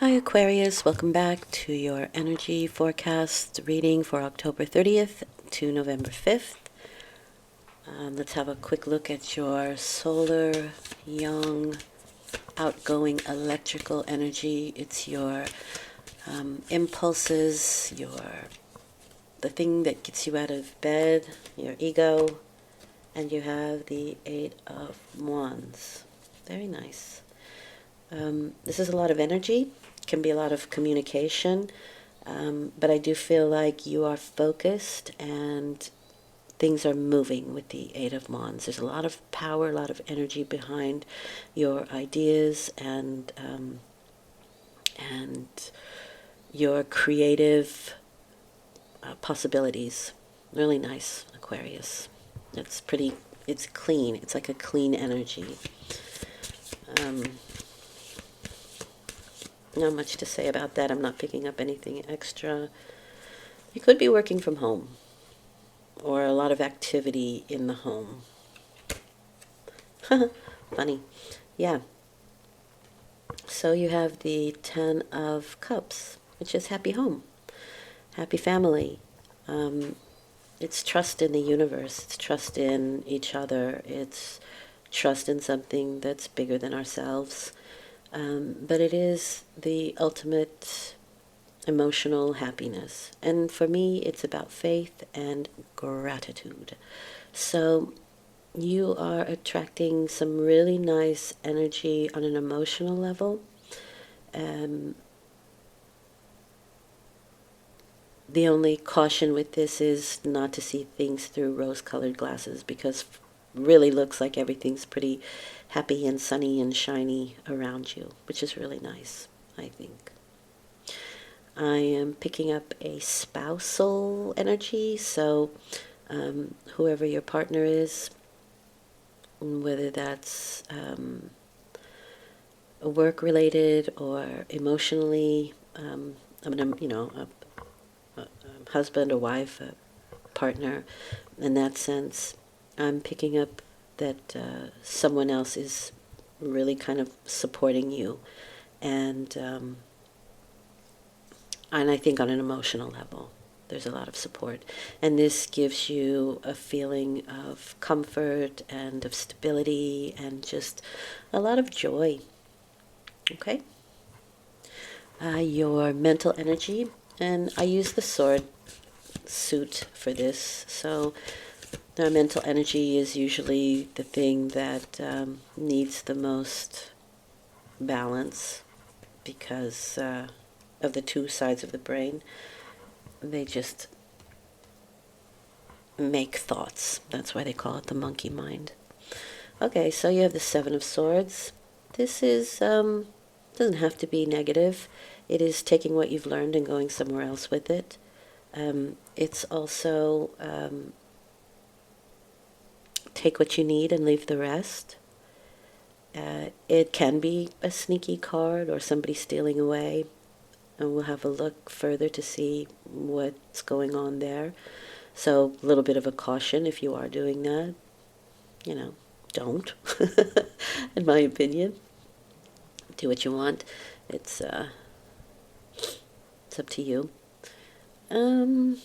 Hi Aquarius, welcome back to your energy forecast reading for October 30th to November 5th. Let's have a quick look at your solar, young, outgoing electrical energy. It's your impulses, the thing that gets you out of bed, your ego, and you have the Eight of Wands. Very nice. This is a lot of energy, can be a lot of communication, but I do feel like you are focused and things are moving with the Eight of Wands. There's a lot of power, a lot of energy behind your ideas and your creative possibilities. Really nice, Aquarius. It's clean. It's like a clean energy. Not much to say about that. I'm not picking up anything extra. You could be working from home or a lot of activity in the home. Funny. Yeah. So you have the Ten of Cups, which is happy home, happy family. It's trust in the universe. It's trust in each other. It's trust in something that's bigger than ourselves. But it is the ultimate emotional happiness. And for me, it's about faith and gratitude. So you are attracting some really nice energy on an emotional level. The only caution with this is not to see things through rose-colored glasses, because really looks like everything's pretty happy and sunny and shiny around you, which is really nice, I think. I am picking up a spousal energy, so whoever your partner is, whether that's work-related or emotionally, a husband or wife, a partner, in that sense, I'm picking up that someone else is really kind of supporting you, and I think on an emotional level, there's a lot of support. And this gives you a feeling of comfort and of stability and just a lot of joy. Okay? Your mental energy, and I use the sword suit for this, so our mental energy is usually the thing that needs the most balance, because of the two sides of the brain. They just make thoughts. That's why they call it the monkey mind. Okay, so you have the Seven of Swords. This is doesn't have to be negative. It is taking what you've learned and going somewhere else with it. It's also take what you need and leave the rest. It can be a sneaky card or somebody stealing away, and we'll have a look further to see what's going on there. So a little bit of a caution if you are doing that. Don't, in my opinion. Do what you want. It's up to you. I'm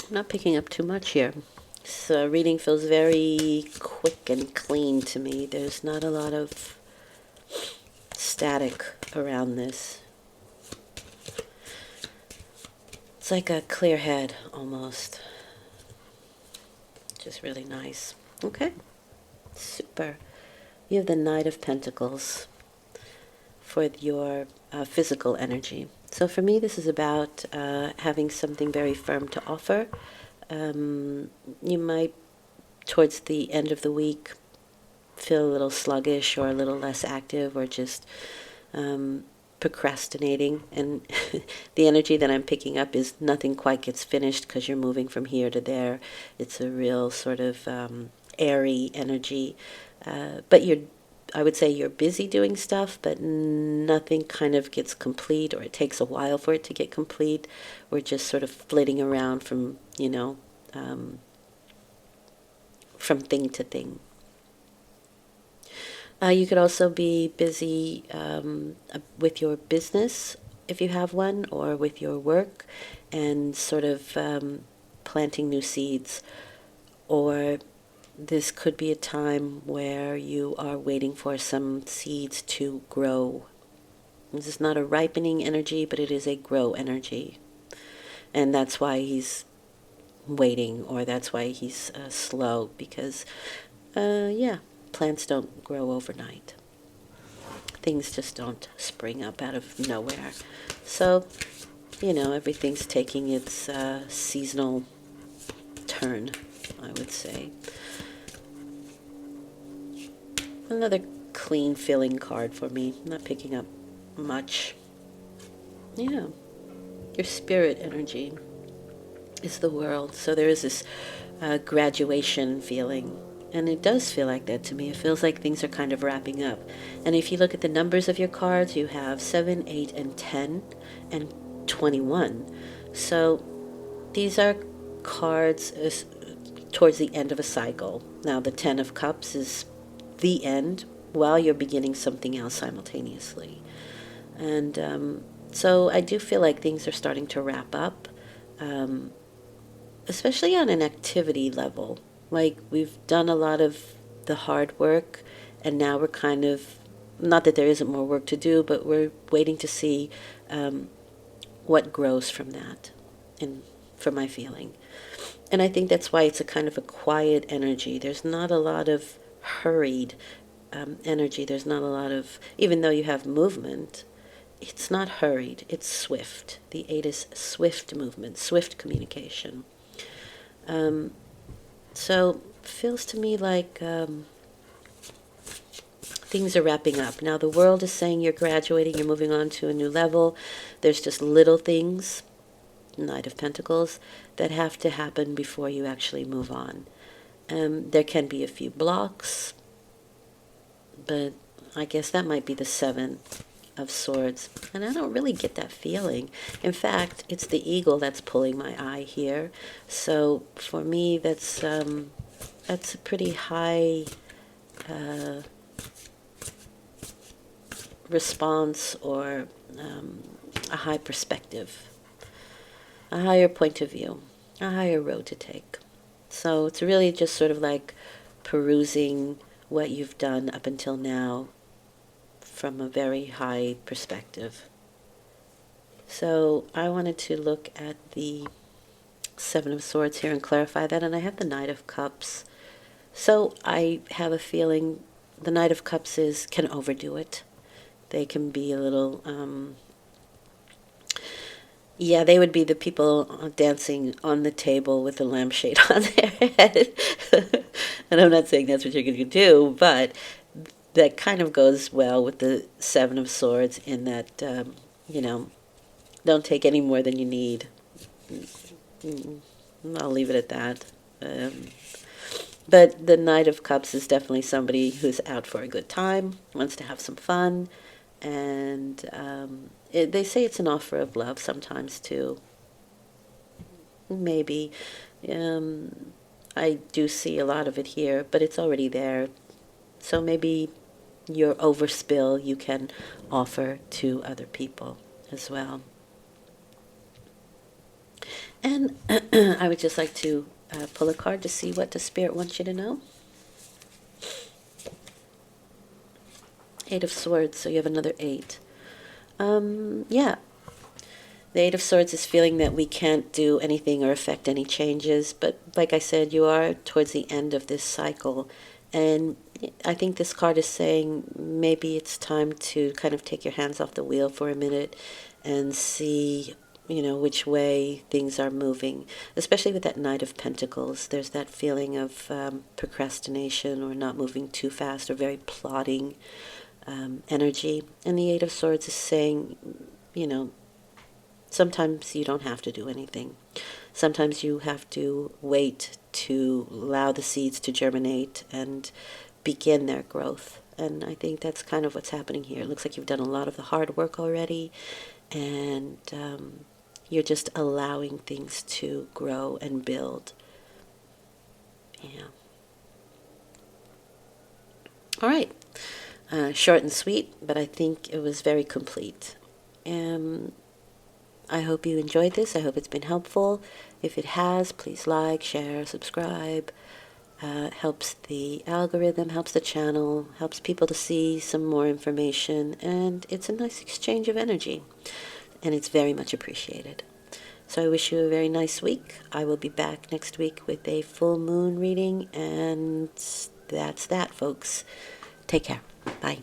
not picking up too much here. This reading feels very quick and clean to me. There's not a lot of static around this. It's like a clear head, almost. Just really nice. Okay. Super. You have the Knight of Pentacles for your physical energy. So for me, this is about having something very firm to offer. You might, towards the end of the week, feel a little sluggish or a little less active, or just procrastinating. And the energy that I'm picking up is nothing quite gets finished because you're moving from here to there. It's a real sort of airy energy. But I would say you're busy doing stuff, but nothing kind of gets complete, or it takes a while for it to get complete. We're just sort of flitting around from thing to thing. You could also be busy with your business, if you have one, or with your work, and sort of planting new seeds. Or this could be a time where you are waiting for some seeds to grow. This is not a ripening energy, but it is a grow energy. And that's why he's waiting, or that's why he's slow, because, yeah, plants don't grow overnight. Things just don't spring up out of nowhere. So, everything's taking its seasonal turn, I would say. Another clean feeling card for me. I'm not picking up much. Yeah. Your spirit energy is the world. So there is this graduation feeling. And it does feel like that to me. It feels like things are kind of wrapping up. And if you look at the numbers of your cards, you have 7, 8, and 10, and 21. So these are cards towards the end of a cycle. Now, the 10 of Cups is the end while you're beginning something else simultaneously. And so I do feel like things are starting to wrap up, especially on an activity level. Like, we've done a lot of the hard work, and now we're kind of, not that there isn't more work to do, but we're waiting to see what grows from that, and from my feeling. And I think that's why it's a kind of a quiet energy. There's not a lot of hurried energy. There's not a lot of, even though you have movement, it's not hurried. It's swift. The 8 is swift movement, swift communication. So feels to me like things are wrapping up. Now the world is saying you're graduating, you're moving on to a new level. There's just little things, Knight of Pentacles, that have to happen before you actually move on. There can be a few blocks, but I guess that might be the 7 of Swords. And I don't really get that feeling. In fact, it's the eagle that's pulling my eye here. So for me, that's a pretty high response, or a high perspective, a higher point of view, a higher road to take. So it's really just sort of like perusing what you've done up until now from a very high perspective. So I wanted to look at the 7 of Swords here and clarify that, and I have the Knight of Cups. So I have a feeling the Knight of Cups can overdo it. They can be a little, yeah, they would be the people dancing on the table with the lampshade on their head. And I'm not saying that's what you're going to do, but that kind of goes well with the 7 of Swords, in that, don't take any more than you need. I'll leave it at that. But the Knight of Cups is definitely somebody who's out for a good time, wants to have some fun, and they say it's an offer of love sometimes too. Maybe. I do see a lot of it here, but it's already there. So maybe your overspill you can offer to other people as well. And I would just like to pull a card to see what the Spirit wants you to know. 8 of Swords, so you have another 8. Yeah. The 8 of Swords is feeling that we can't do anything or affect any changes, but like I said, you are towards the end of this cycle, and I think this card is saying maybe it's time to kind of take your hands off the wheel for a minute and see, which way things are moving, especially with that Knight of Pentacles. There's that feeling of procrastination, or not moving too fast, or very plodding energy. And the 8 of Swords is saying, sometimes you don't have to do anything. Sometimes you have to wait to allow the seeds to germinate and begin their growth. And I think that's kind of what's happening here. It looks like you've done a lot of the hard work already, and you're just allowing things to grow and build. Yeah. All right. Short and sweet, but I think it was very complete. I hope you enjoyed this. I hope it's been helpful. If it has, please like, share, subscribe. Helps the algorithm, helps the channel, helps people to see some more information, and it's a nice exchange of energy, and it's very much appreciated. So I wish you a very nice week. I will be back next week with a full moon reading, and that's that, folks. Take care. Bye.